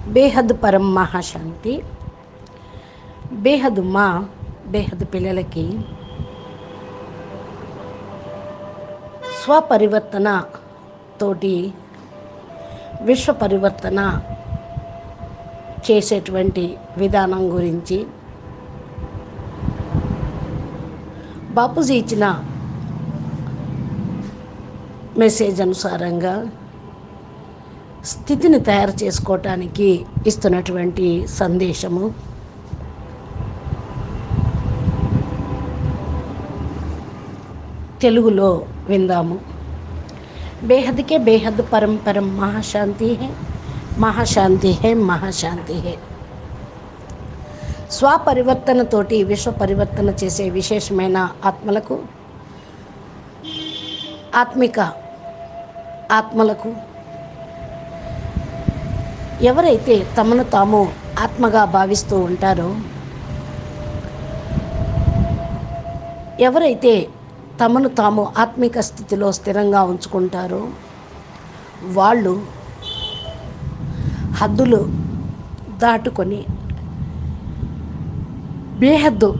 బేహద్ పరం మహాశాంతి. బేహద్ బేహద్ పిల్లలకి స్వపరివర్తన తోటి విశ్వ పరివర్తన చేసేటువంటి విధానం గురించి బాపూజీ ఇచ్చిన మెసేజ్ అనుసారంగా స్థితిని తయారు చేసుకోవటానికి ఇస్తున్నటువంటి సందేశము. తెలుగులో విందాము. బేహద్కే బేహద్ పరం పరం మహాశాంతి హే, మహాశాంతి హే, మహాశాంతి హే. స్వపరివర్తనతోటి విశ్వ పరివర్తన చేసే విశేషమైన ఆత్మలకు, ఆత్మలకు ఎవరైతే తమను తాము ఆత్మగా భావిస్తూ ఉంటారో, ఎవరైతే తమను తాము ఆత్మిక స్థితిలో స్థిరంగా ఉంచుకుంటారో వాళ్ళు హద్దులు దాటుకొని బేహద్దు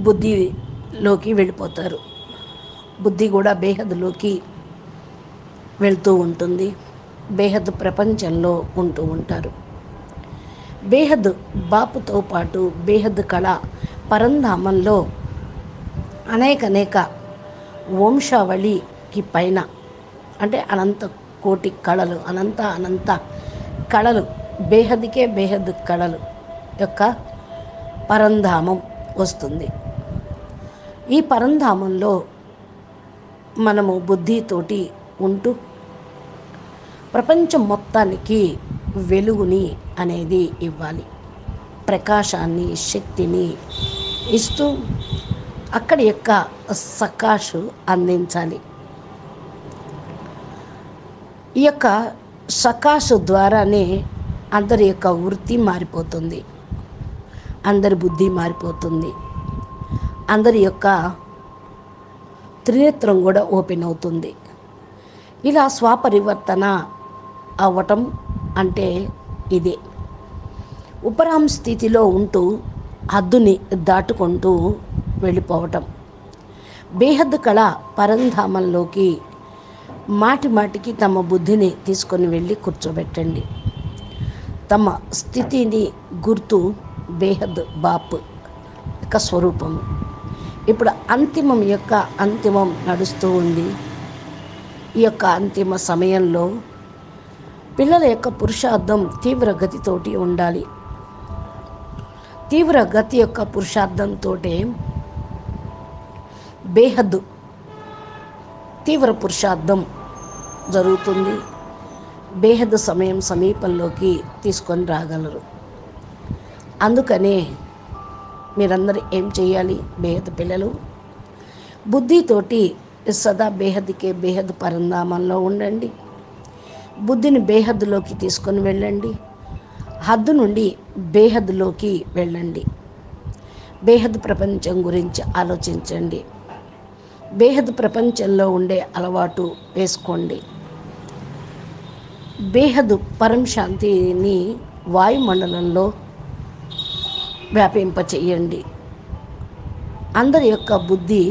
బుద్ధిలోకి వెళ్ళిపోతారు. బుద్ధి కూడా బేహద్దులోకి వెళ్తూ ఉంటుంది. బేహద్ ప్రపంచంలో ఉంటూ ఉంటారు. బేహద్ బాపుతో పాటు బేహద్ కళ పరంధామంలో అనేక వంశావళికి పైన, అంటే అనంత కోటి కళలు, అనంత కళలు, బేహద్కే బేహద్ కళలు యొక్క పరంధామం వస్తుంది. ఈ పరంధామంలో మనము బుద్ధితోటి ఉంటూ ప్రపంచం మొత్తానికి వెలుగుని అనేది ఇవ్వాలి, ప్రకాశాన్ని, శక్తిని ఇస్తూ అక్కడి యొక్క సకాషు అందించాలి. ఈ యొక్క సకాషు ద్వారానే అందరి యొక్క వృత్తి మారిపోతుంది, అందరి బుద్ధి మారిపోతుంది, అందరి యొక్క త్రినేత్రం కూడా ఓపెన్ అవుతుంది. ఇలా స్వపరివర్తన అవ్వటం అంటే ఇదే. ఉపరాం స్థితిలో ఉంటూ హద్దుని దాటుకుంటూ వెళ్ళిపోవటం. బేహద్ కళ పరంధామంలోకి మాటికి తమ బుద్ధిని తీసుకొని వెళ్ళి కూర్చోబెట్టండి. తమ స్థితిని గుర్తు బేహద్ బాప్ యొక్క స్వరూపము. ఇప్పుడు అంతిమం నడుస్తూ ఉంది. ఈ యొక్క అంతిమ సమయంలో పిల్లల యొక్క పురుషార్థం తీవ్ర గతితోటి ఉండాలి. తీవ్ర గతి యొక్క పురుషార్థంతో బేహద్ తీవ్ర పురుషార్థం జరుగుతుంది. బేహద్ సమయం సమీపంలోకి తీసుకొని రాగలరు. అందుకనే మీరందరూ ఏం చేయాలి? బేహద్ పిల్లలు బుద్ధితోటి సదా బేహద్కే బేహద్ పరంధామంలో ఉండండి. బుద్ధిని బేహద్లోకి తీసుకొని వెళ్ళండి. హద్దు నుండి బేహద్లోకి వెళ్ళండి. బేహద్ ప్రపంచం గురించి ఆలోచించండి. బేహద్ ప్రపంచంలో ఉండే అలవాటు వేసుకోండి. బేహద్ పరం శాంతిని వాయుమండలంలో వ్యాపింపచేయండి. అందరి యొక్క బుద్ధి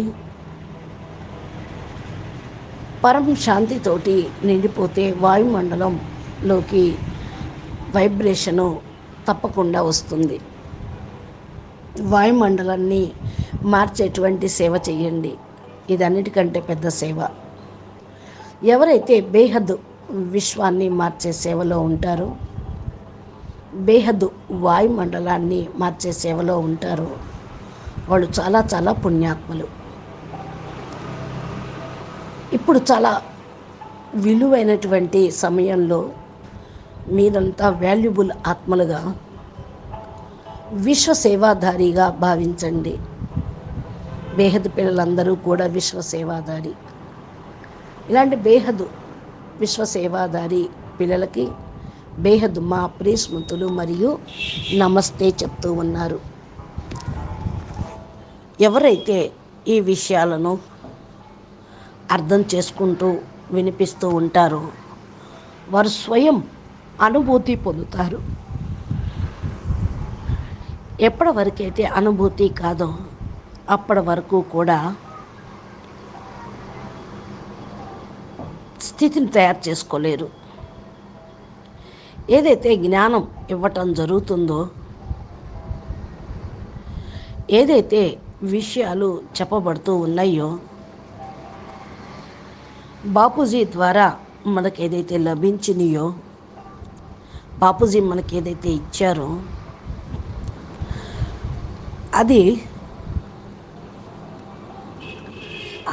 పరం శాంతితోటి నిండిపోతే వాయుమండలంలోకి వైబ్రేషను తప్పకుండా వస్తుంది. వాయుమండలాన్ని మార్చేటువంటి సేవ చేయండి. ఇది అన్నిటికంటే పెద్ద సేవ. ఎవరైతే బేహద్ విశ్వాన్ని మార్చే సేవలో ఉంటారో, బేహద్ వాయుమండలాన్ని మార్చే సేవలో ఉంటారో వాళ్ళు చాలా పుణ్యాత్ములు. ఇప్పుడు చాలా విలువైనటువంటి సమయంలో మీరంతా వాల్యుబుల్ ఆత్మలుగా, విశ్వ సేవాధారిగా భావించండి. బేహద్ పిల్లలందరూ కూడా విశ్వ సేవాధారి. ఇలాంటి బేహద్ విశ్వ సేవాధారి పిల్లలకి బేహద్ మా ప్రియస్మృతులు మరియు నమస్తే చెప్తూ ఉన్నారు. ఎవరైతే ఈ విషయాలను అర్థం చేసుకుంటూ వినిపిస్తూ ఉంటారో వారు స్వయం అనుభూతి పొందుతారు. ఎప్పటి వరకైతే అనుభూతి కాదో అప్పటి వరకు కూడా స్థితిని తయారు చేసుకోలేరు. ఏదైతే జ్ఞానం ఇవ్వటం జరుగుతుందో, ఏదైతే విషయాలు చెప్పబడుతూ ఉన్నాయో, బాపూజీ ద్వారా మనకు ఏదైతే లభించినాయో, బాపూజీ మనకి ఏదైతే ఇచ్చారో అది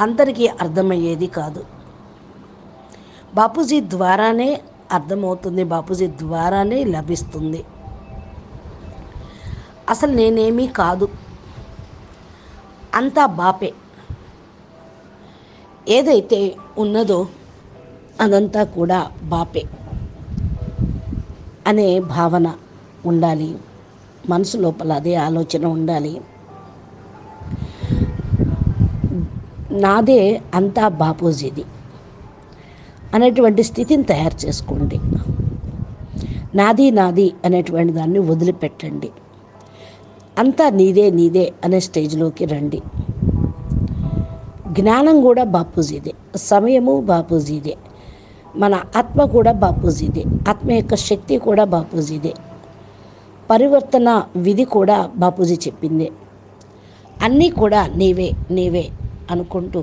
అందరికీ అర్థమయ్యేది కాదు. బాపూజీ ద్వారానే అర్థమవుతుంది, బాపూజీ ద్వారానే లభిస్తుంది. అసలు నేనేమీ కాదు, అంతా బాపే, ఏదైతే ఉన్నదో అదంతా కూడా బాపే అనే భావన ఉండాలి. మనసు లోపల అదే ఆలోచన ఉండాలి. నాదే అంతా బాపూజీది అనేటువంటి స్థితిని తయారు చేసుకోండి. నాది నాది అనేటువంటి దాన్ని వదిలిపెట్టండి. అంతా నీదే నీదే అనే స్టేజ్లోకి రండి. జ్ఞానం కూడా బాపూజీదే, సమయము బాపూజీదే, మన ఆత్మ కూడా బాపూజీదే, ఆత్మ యొక్క శక్తి కూడా బాపూజీదే, పరివర్తన విధి కూడా బాపూజీ చెప్పిందే. అన్నీ కూడా నీవే నీవే అనుకుంటూ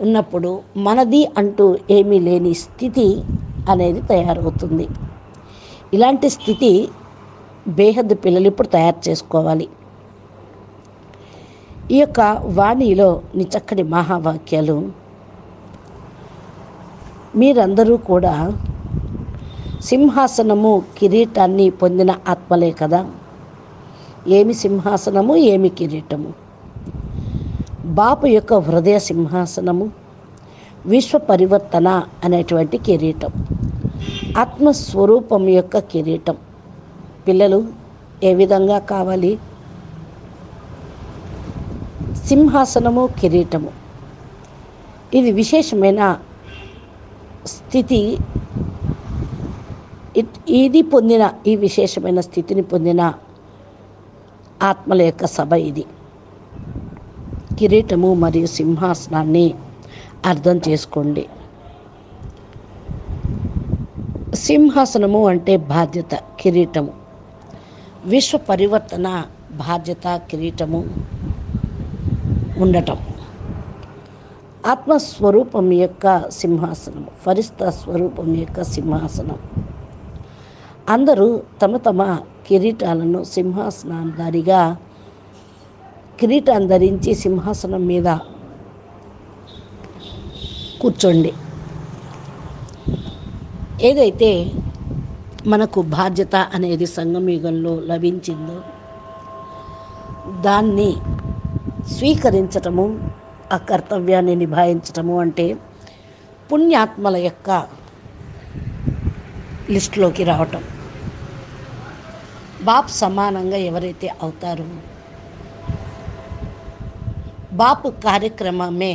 ఉన్నప్పుడు మనది అంటూ ఏమీ లేని స్థితి అనేది తయారవుతుంది. ఇలాంటి స్థితి బేహద్దు పిల్లలు ఇప్పుడు తయారు చేసుకోవాలి. ఈ యొక్క వాణిలో నీ చక్కటి మహావాక్యాలు మీరందరూ కూడా సింహాసనము కిరీటాన్ని పొందిన ఆత్మలే కదా. ఏమి సింహాసనము, ఏమి కిరీటము? బాపు యొక్క హృదయ సింహాసనము, విశ్వ పరివర్తన అనేటువంటి కిరీటం, ఆత్మస్వరూపం యొక్క కిరీటం. పిల్లలు ఏ విధంగా కావాలి? సింహాసనము, కిరీటము, ఇది విశేషమైన స్థితి. ఇది పొందిన, ఈ విశేషమైన స్థితిని పొందిన ఆత్మల యొక్క సభ ఇది. కిరీటము మరియు సింహాసనాన్ని అర్థం చేసుకోండి. సింహాసనము అంటే బాధ్యత, కిరీటము విశ్వ పరివర్తన బాధ్యత, కిరీటము ఉండటం. ఆత్మస్వరూపం యొక్క సింహాసనము, ఫరిస్తా స్వరూపం యొక్క సింహాసనం. అందరూ తమ తమ కిరీటాలను సింహాసనాధారిగా కిరీటాన్ని ధరించి సింహాసనం మీద కూర్చోండి. ఏదైతే మనకు బాధ్యత అనేది సంగమయుగంలో లభించిందో దాన్ని స్వీకరించటము, ఆ కర్తవ్యాన్ని నిభాయించటము అంటే పుణ్యాత్మల యొక్క లిస్టులోకి రావటం. బాప్ సమానంగా ఎవరైతే అవుతారో, బాపు కార్యక్రమమే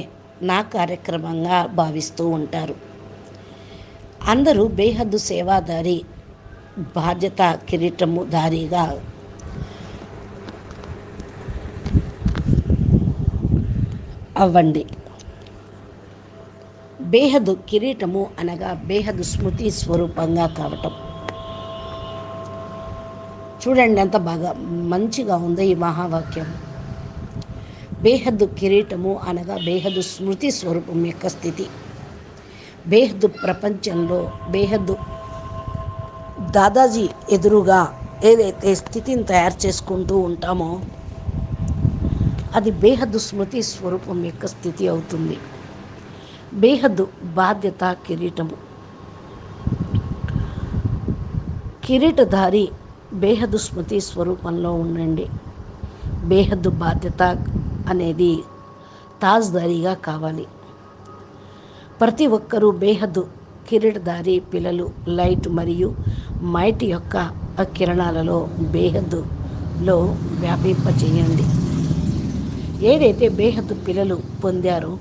నా కార్యక్రమంగా భావిస్తూ ఉంటారు. అందరూ బేహద్దు సేవాదారి, బాధ్యత కిరీటము దారిగా అవ్వండి. బేహద్దు కిరీటము అనగా బేహద్దు స్మృతి స్వరూపంగా కావటం. చూడండి ఎంత బాగా మంచిగా ఉందో ఈ మహావాక్యం. బేహద్దు కిరీటము అనగా బేహద్దు స్మృతి స్వరూపం యొక్క స్థితి. బేహద్దు ప్రపంచంలో బేహద్దు దాదాజీ ఎదురుగా ఏదైతే స్థితిని తయారు చేసుకుంటూ ఉంటామో అది బేహద్దు స్మృతి స్వరూపం యొక్క స్థితి అవుతుంది. బేహద్దు బాధ్యత కిరీటము. కిరీటధారి బేహద్దు స్మృతి స్వరూపంలో ఉండండి. బేహద్దు బాధ్యత అనేది తాజ్దారిగా కావాలి. ప్రతి ఒక్కరూ బేహద్దు కిరీటధారి పిల్లలు లైట్ మరియు మైట్ యొక్క కిరణాలలో బేహద్దులో వ్యాపింపచేయండి. ఏదైతే బేహద్దు పిల్లలు పొందారో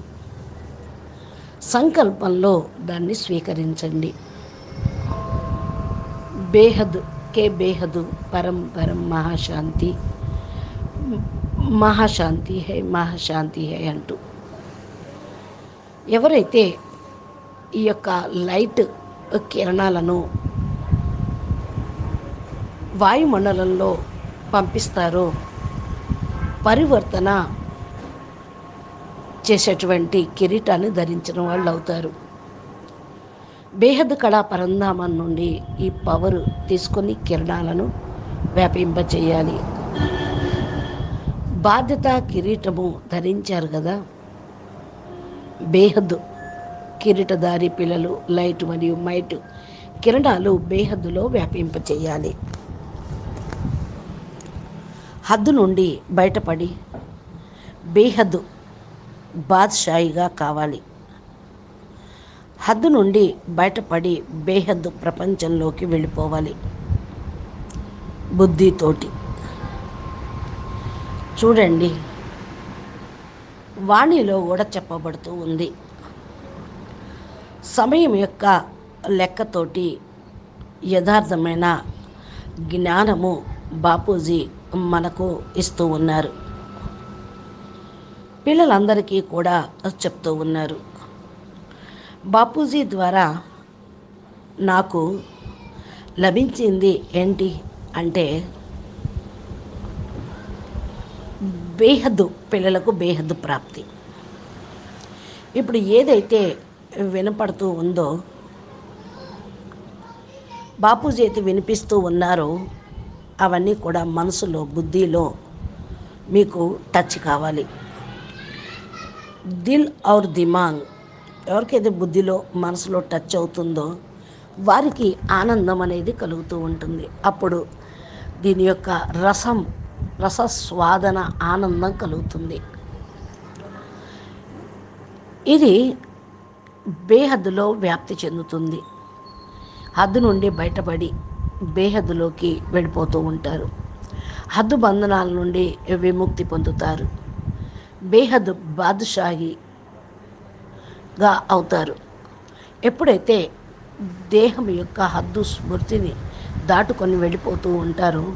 సంకల్పంలో దాన్ని స్వీకరించండి. బేహద్ కే బేహదు పరం పరం మహాశాంతి, మహాశాంతి హై అంటూ ఎవరైతే ఈ యొక్క లైట్ కిరణాలను వాయుమండలంలో పంపిస్తారో పరివర్తన చేసేటువంటి కిరీటాన్ని ధరించిన వాళ్ళు అవుతారు. బేహద్ కళా పరంధామం నుండి ఈ పవర్ తీసుకొని కిరణాలను వ్యాపింపచేయాలి. బాధ్యత కిరీటము ధరించారు కదా, బేహద్ కిరీటధారి పిల్లలు లైట్ మరియు మైట్ కిరణాలు బేహద్దులో వ్యాపింపచేయాలి. హద్దు నుండి బయటపడి బేహద్ బాద్షాయిగా కావాలి. హద్దు నుండి బయటపడి బేహద్ ప్రపంచంలోకి వెళ్ళిపోవాలి బుద్ధితోటి. చూడండి, వాణిలో కూడా చెప్పబడుతూ ఉంది, సమయం యొక్క లెక్కతోటి యథార్థమైన జ్ఞానము బాపూజీ మనకు ఇస్తూ ఉన్నారు. పిల్లలందరికీ కూడా చెప్తూ ఉన్నారు. బాపూజీ ద్వారా నాకు లభించింది ఏంటి అంటే, బేహద్దు పిల్లలకు బేహద్దు ప్రాప్తి. ఇప్పుడు ఏదైతే వినపడుతూ ఉందో, బాపూజీ అయితే వినిపిస్తూ ఉన్నారో అవన్నీ కూడా మనసులో బుద్ధిలో మీకు టచ్ కావాలి. దిల్ ఔర్ దిమాగ్ ఎవరికైతే బుద్ధిలో మనసులో టచ్ అవుతుందో వారికి ఆనందం అనేది కలుగుతూ ఉంటుంది. అప్పుడు దీని యొక్క రసస్వాదన ఆనందం కలుగుతుంది. ఇది బేహద్దులో వ్యాప్తి చెందుతుంది. హద్దు నుండి బయటపడి బేహద్దులోకి వెళ్ళిపోతూ ఉంటారు. హద్దు బంధనాల నుండి విముక్తి పొందుతారు. బేహద్ బాద్షాహిగా అవుతారు. ఎప్పుడైతే దేహం యొక్క హద్దు స్మృతిని దాటుకొని వెళ్ళిపోతూ ఉంటారో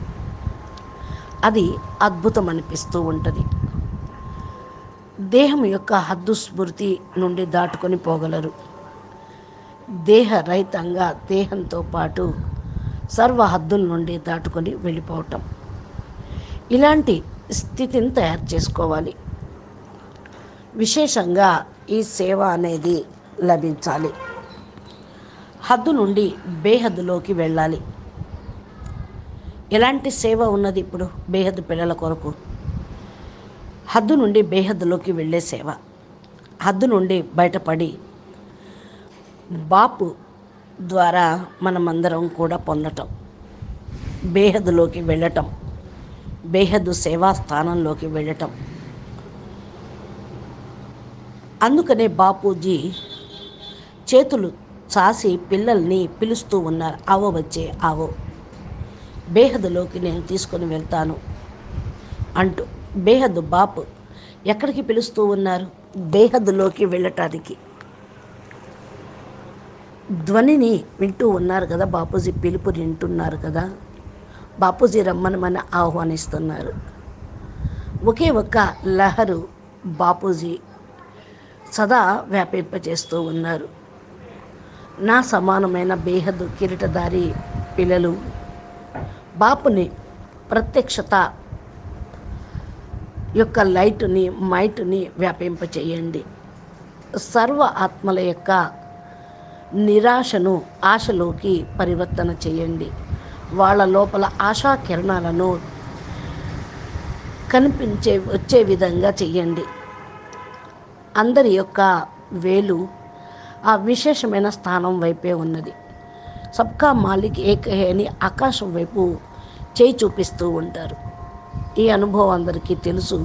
అది అద్భుతం అనిపిస్తూ ఉంటుంది. దేహం యొక్క హద్దు స్మృతి నుండి దాటుకొని పోగలరు. దేహరహితంగా దేహంతో పాటు సర్వ హద్దుల నుండి దాటుకొని వెళ్ళిపోవటం, ఇలాంటి స్థితిని తయారు చేసుకోవాలి. విశేషంగా ఈ సేవ అనేది లభించాలి. హద్దు నుండి బేహద్దులోకి వెళ్ళాలి. ఎలాంటి సేవ ఉన్నది ఇప్పుడు బేహద్దు పిల్లల కొరకు? హద్దు నుండి బేహద్దులోకి వెళ్ళే సేవ. హద్దు నుండి బయటపడి బాపు ద్వారా మనమందరం కూడా పొందటం, బేహద్దులోకి వెళ్ళటం, బేహద్దు సేవా స్థానంలోకి వెళ్ళటం. అందుకనే బాపూజీ చేతులు చాసి పిల్లల్ని పిలుస్తూ ఉన్నారు. ఆవో వచ్చే ఆవో, బేహద్దులోకి నేను తీసుకొని వెళ్తాను అంటూ. బేహద్దు బాపు ఎక్కడికి పిలుస్తూ ఉన్నారు? బేహద్దులోకి వెళ్ళటానికి. ధ్వనిని వింటూ ఉన్నారు కదా, బాపూజీ పిలుపు వింటున్నారు కదా, బాపూజీ రమ్మనమని ఆహ్వానిస్తున్నారు. ఒకే ఒక్క లహరు బాపూజీ సదా వ్యాపింపచేస్తూ ఉన్నారు. నా సమానమైన బేహద్దు కిరీటధారి పిల్లలు బాపుని ప్రత్యక్షత యొక్క లైట్ని మైట్ని వ్యాపింపచేయండి. సర్వ ఆత్మల యొక్క నిరాశను ఆశలోకి పరివర్తన చేయండి. వాళ్ళ లోపల ఆశా కిరణాలను వచ్చే విధంగా చెయ్యండి. అందరి యొక్క వేలు ఆ విశేషమైన స్థానం వైపే ఉన్నది. సబ్కా మాలిక్ ఏక్ హై అని ఆకాశం వైపు చేయి చూపిస్తూ ఉంటారు. ఈ అనుభవం అందరికీ తెలుసు.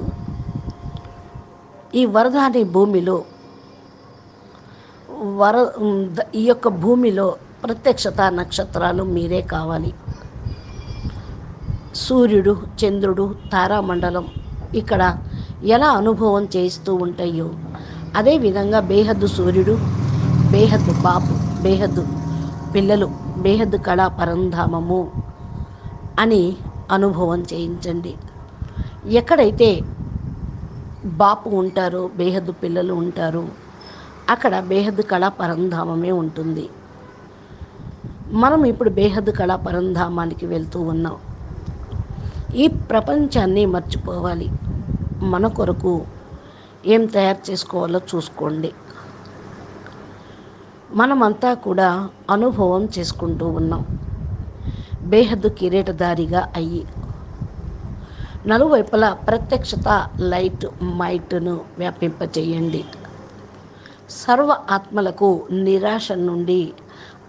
ఈ వరదాని భూమిలో ఈ యొక్క భూమిలో ప్రత్యక్షత నక్షత్రాలు మీరే కావాలి. సూర్యుడు, చంద్రుడు, తారామండలం ఇక్కడ ఎలా అనుభవం చేస్తూ ఉంటాయో అదేవిధంగా బేహద్దు సూర్యుడు, బేహద్దు బాపు, బేహద్దు పిల్లలు, బేహద్దు కళా పరంధామము అని అనుభవం చేయించండి. ఎక్కడైతే బాపు ఉంటారో, బేహద్దు పిల్లలు ఉంటారో, అక్కడ బేహద్దు కళా పరంధామమే ఉంటుంది. మనం ఇప్పుడు బేహద్దు కళా పరంధామానికి వెళ్తూ ఉన్నాం. ఈ ప్రపంచాన్ని మర్చిపోవాలి. మన కొరకు ఏం తయారు చేసుకోవాలో చూసుకోండి. మనమంతా కూడా అనుభవం చేసుకుంటూ ఉన్నాం. బేహద్దు కిరీటధారిగా అయ్యి నలువైపులా ప్రత్యక్షత లైట్ మైట్ను వ్యాపింపచేయండి. సర్వ ఆత్మలకు నిరాశ నుండి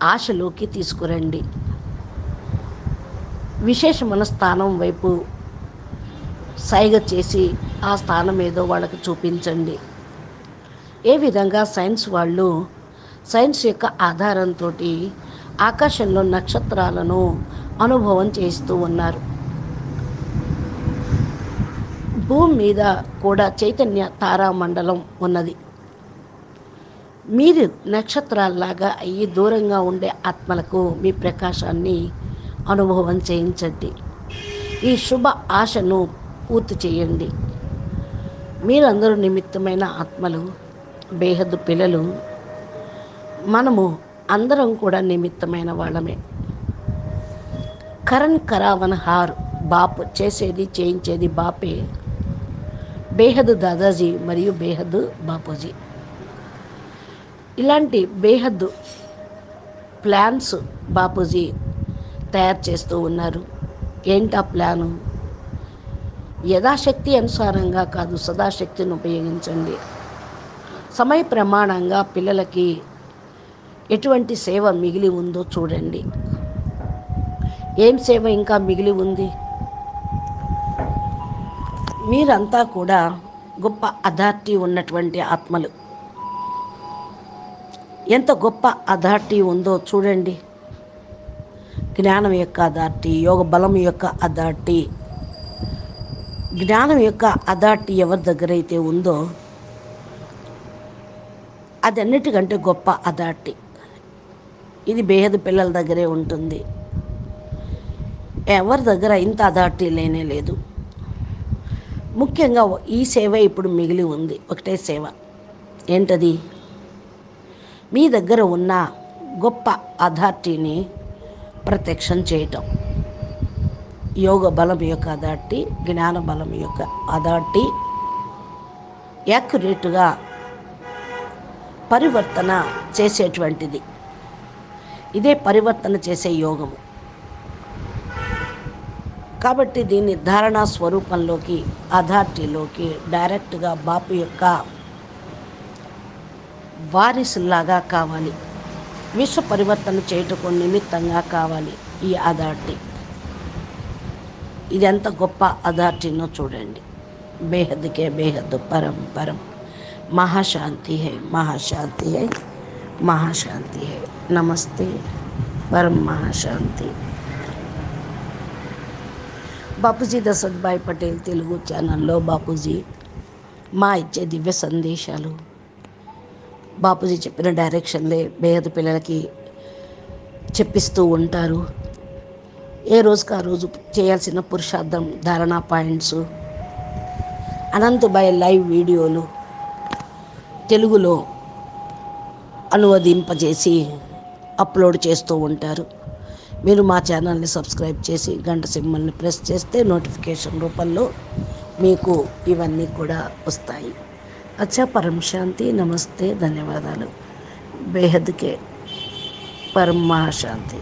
ఆశలోకి తీసుకురండి. విశేషమైన స్థానం వైపు సైగ చేసి ఆ స్థానం ఏదో వాళ్ళకి చూపించండి. ఏ విధంగా సైన్స్ వాళ్ళు సైన్స్ యొక్క ఆధారంతో ఆకాశంలో నక్షత్రాలను అనుభవం చేస్తూ ఉన్నారు. భూమి మీద కూడా చైతన్య తారామండలం ఉన్నది. మీరు నక్షత్రాల్లాగా అయ్యి దూరంగా ఉండే ఆత్మలకు మీ ప్రకాశాన్ని అనుభవం చేయించండి. ఈ శుభ ఆశను పూర్తి చేయండి. మీరందరూ నిమిత్తమైన ఆత్మలు, బేహద్దు పిల్లలు. మనము అందరం కూడా నిమిత్తమైన వాళ్ళమే. కరణ్ కరావన్ హార్ బాప్ చేసేది చేయించేది బాపే. బేహద్దు దాదాజీ మరియు బేహద్దు బాపూజీ. ఇలాంటి బేహద్దు ప్లాన్స్ బాపూజీ తయారు చేస్తూ ఉన్నారు. ఏంటా ప్లాను? యథాశక్తి అనుసారంగా కాదు, సదాశక్తిని ఉపయోగించండి. సమయ ప్రమాణంగా పిల్లలకి ఎటువంటి సేవ మిగిలి ఉందో చూడండి. ఏం సేవ ఇంకా మిగిలి ఉంది? మీరంతా కూడా గొప్ప అథారిటీ ఉన్నటువంటి ఆత్మలు. ఎంత గొప్ప అథారిటీ ఉందో చూడండి. జ్ఞానం యొక్క అథారిటీ, యోగ బలం యొక్క అథారిటీ. జ్ఞానం యొక్క అథారిటీ ఎవరి దగ్గర అయితే ఉందో అది అన్నిటికంటే గొప్ప అథారిటీ. ఇది బేహద్దు పిల్లల దగ్గరే ఉంటుంది. ఎవరి దగ్గర ఇంత అథారిటీ లేనే లేదు. ముఖ్యంగా ఈ సేవ ఇప్పుడు మిగిలి ఉంది. ఒకటే సేవ. ఏంటది? మీ దగ్గర ఉన్న గొప్ప అథారిటీని ప్రత్యక్షం చేయటం. యోగ బలం యొక్క అథారిటీ, జ్ఞాన బలం యొక్క అథారిటీ యాక్యురేట్గా పరివర్తన చేసేటువంటిది. ఇదే పరివర్తన చేసే యోగము. కాబట్టి దీన్ని ధారణా స్వరూపంలోకి, అథారిటీలోకి డైరెక్ట్గా బాపు యొక్క వారిసులాగా కావాలి. విశ్వ పరివర్తన చేయటకు నిమిత్తంగా కావాలి ఈ అథారిటీ. ఇది ఎంత గొప్ప అథారిటీనో చూడండి. బేహద్దుకే బేహద్దు పరం పరం. మహాశాంతి హై, మహాశాంతి హై, మహాశాంతి హై. నమస్తే. పరం మహాశాంతి. బాపూజీ దశరథ్ పటేల్ తెలుగు ఛానల్లో బాపూజీ మా ఇచ్చే దివ్య సందేశాలు, బాపూజీ చెప్పిన డైరెక్షన్లే బేహద్దు పిల్లలకి చెప్పిస్తూ ఉంటారు. ఏ రోజుకి ఆ రోజు చేయాల్సిన పురుషార్థం, ధారణా పాయింట్స్, అనంతబాయ్ లైవ్ వీడియోలు తెలుగులో అనువదింపజేసి అప్లోడ్ చేస్తూ ఉంటారు. మీరు మా ఛానల్ని సబ్స్క్రైబ్ చేసి గంట సింబల్ని ప్రెస్ చేస్తే నోటిఫికేషన్ రూపంలో మీకు ఇవన్నీ కూడా వస్తాయి. అచ్చా, పరం శాంతి. నమస్తే, ధన్యవాదాలు. బేహద్కే పరం మహాశాంతి.